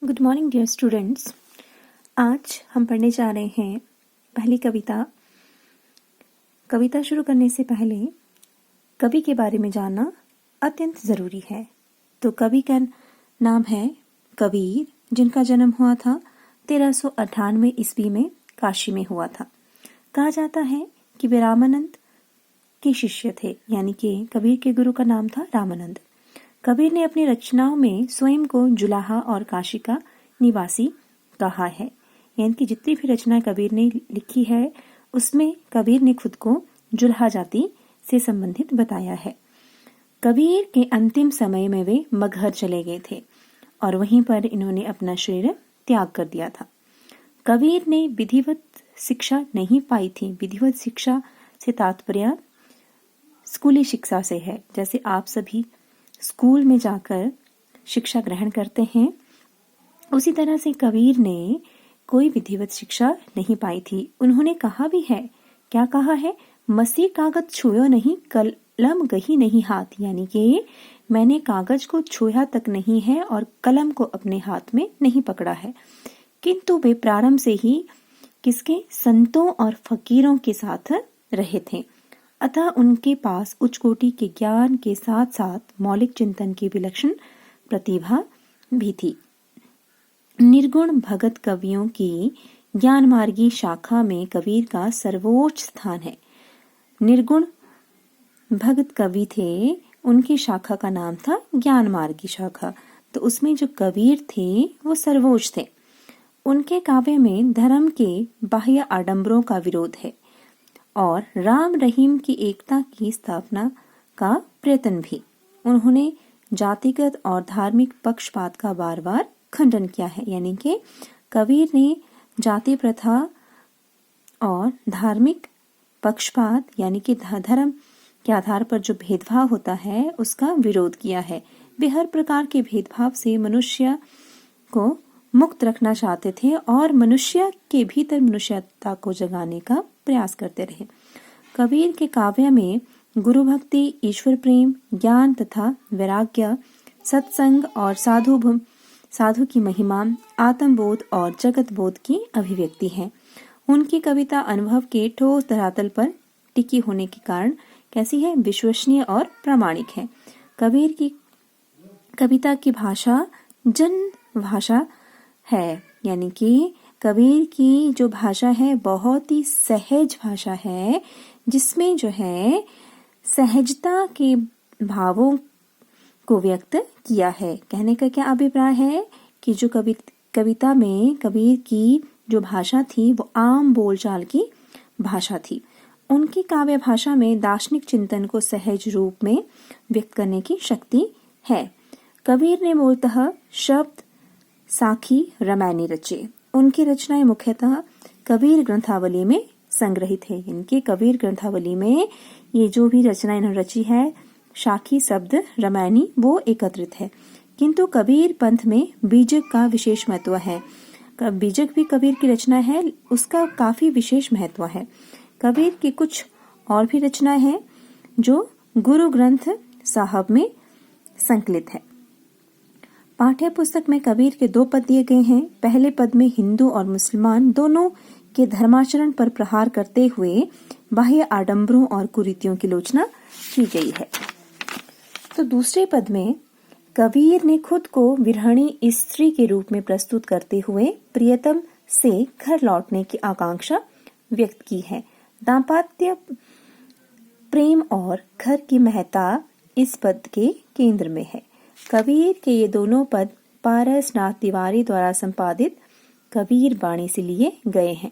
Good morning dear students. आज हम पढ़ने जा रहे हैं पहली कविता। कविता शुरू करने से पहले कवि के बारे में जानना अत्यंत ज़रूरी है। तो कवि का नाम है कबीर, जिनका जन्म हुआ था 1398 ईस्वी में काशी में हुआ था। कहा जाता है कि वे रामानंद के शिष्य थे, यानी कि कबीर के गुरु का नाम था रामानंद। कबीर ने अपनी रचनाओं में स्वयं को जुलाहा और काशी का निवासी कहा है, यानी कि जितनी भी रचनाएं कबीर ने लिखी है उसमें कबीर ने खुद को जुलाहा जाति से संबंधित बताया है। कबीर के अंतिम समय में वे मगहर चले गए थे और वहीं पर इन्होंने अपना शरीर त्याग कर दिया था। कबीर ने विधिवत शिक्षा नहीं पाई थी। विधिवत शिक्षा से तात्पर्य स्कूली शिक्षा से है। जैसे आप सभी स्कूल में जाकर शिक्षा ग्रहण करते हैं, उसी तरह से कबीर ने कोई विधिवत शिक्षा नहीं पाई थी। उन्होंने कहा भी है, क्या कहा है? मसी कागज छुयो नहीं, कलम गही नहीं हाथ, यानी कि मैंने कागज को छुआ तक नहीं है और कलम को अपने हाथ में नहीं पकड़ा है। किंतु वे प्रारंभ से ही किसके? संतों और फकीरों के साथ रहे थे, अतः उनके पास उच्च कोटि के ज्ञान के साथ साथ मौलिक चिंतन की विलक्षण प्रतिभा भी थी। निर्गुण भगत कवियों की ज्ञान मार्गी शाखा में कबीर का सर्वोच्च स्थान है। निर्गुण भगत कवि थे, उनकी शाखा का नाम था ज्ञान मार्गी शाखा। तो उसमें जो कबीर थे वो सर्वोच्च थे। उनके काव्य में धर्म के बाह्य आडंबरों का विरोध है और राम रहीम की एकता की स्थापना का प्रयत्न भी। उन्होंने जातिगत और धार्मिक पक्षपात का बार बार खंडन किया है, यानी कि कबीर ने जाति प्रथा और धार्मिक पक्षपात यानी कि धर्म के आधार पर जो भेदभाव होता है उसका विरोध किया है। वे हर प्रकार के भेदभाव से मनुष्य को मुक्त रखना चाहते थे और मनुष्य के भीतर मनुष्यता को जगाने का प्रयास करते रहे। कबीर के काव्य में गुरु भक्ति, ईश्वर प्रेम, ज्ञान तथा वैराग्य, सत्संग और साधु की महिमा, आत्मबोध और जगत बोध की अभिव्यक्ति है। उनकी कविता अनुभव के ठोस धरातल पर टिकी होने के कारण कैसी है? विश्वसनीय और प्रामाणिक है। कबीर की कविता की भाषा जन भाषा है, यानी कि कबीर की जो भाषा है बहुत ही सहज भाषा है, जिसमें जो है सहजता के भावों को व्यक्त किया है। कहने का क्या अभिप्राय है कि जो कविता में कबीर की जो भाषा थी वो आम बोलचाल की भाषा थी। उनकी काव्य भाषा में दार्शनिक चिंतन को सहज रूप में व्यक्त करने की शक्ति है। कबीर ने मूलतः शब्द साखी रामायणी रचे। उनकी रचनाएं मुख्यतः कबीर ग्रंथावली में संग्रहित है। इनके कबीर ग्रंथावली में ये जो भी रचना इन्होंने रची है, साखी शब्द रामायणी, वो एकत्रित है। किंतु कबीर पंथ में बीजक का विशेष महत्व है। बीजक भी कबीर की रचना है, उसका काफी विशेष महत्व है। कबीर की कुछ और भी रचनाएं हैं जो गुरु ग्रंथ साहब में संकलित है। पाठ्य पुस्तक में कबीर के 2 पद दिए गए हैं। पहले पद में हिंदू और मुसलमान दोनों के धर्माचरण पर प्रहार करते हुए बाह्य आडंबरों और कुरीतियों की आलोचना की गई है। तो दूसरे पद में कबीर ने खुद को विरहणी स्त्री के रूप में प्रस्तुत करते हुए प्रियतम से घर लौटने की आकांक्षा व्यक्त की है। दाम्पत्य प्रेम और घर की महत्ता इस पद के केंद्र में है। कबीर के ये दोनों पद पारस नाथ तिवारी द्वारा संपादित कबीर बाणी से लिए गए हैं।